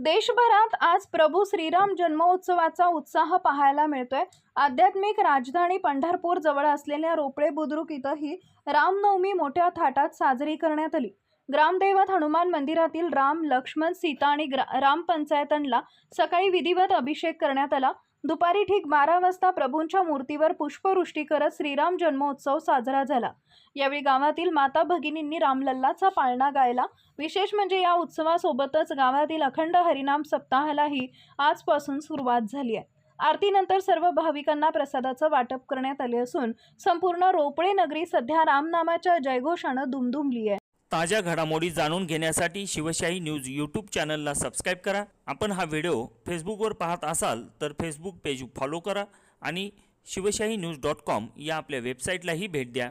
देशभरात आज प्रभू श्रीराम जन्मोत्सवाचा उत्साह पाहायला मिळतोय। आध्यात्मिक राजधानी पंढरपूर जवळ असलेल्या रोपळे बुद्रुक इथंही रामनवमी मोठ्या थाटात साजरी करण्यात आली। ग्रामदैवत हनुमान मंदिरातील राम, लक्ष्मण, सीता आणि राम पंचायतनला सकाळी विधिवत अभिषेक करण्यात आला। दुपारी ठीक 12 वाजता प्रभूंच्या मूर्तीवर पुष्पवृष्टी करत श्रीराम जन्मोत्सव साजरा झाला। यावेळी गावातील माता भगिनींनी रामलल्लाचा पाळणा गायला। विशेष म्हणजे या उत्सवासोबतच गावातील अखंड हरिनाम सप्ताहालाही आजपासून सुरुवात झाली आहे। आरतीनंतर सर्व भाविकांना प्रसादाचं वाटप करण्यात आले असून संपूर्ण रोपळे नगरी सध्या रामनामाच्या जयघोषानं दुमदुमली आहे। ताज्या घडामोडी जाणून घेण्यासाठी शिवशाही न्यूज यूट्यूब चॅनलला सबस्क्राइब करा। आपण हा व्हिडिओ फेसबुकवर पाहत असाल तर फेसबुक पेज फॉलो करा आणि शिवशाही न्यूज.com या आपल्या वेबसाईटलाही भेट द्या।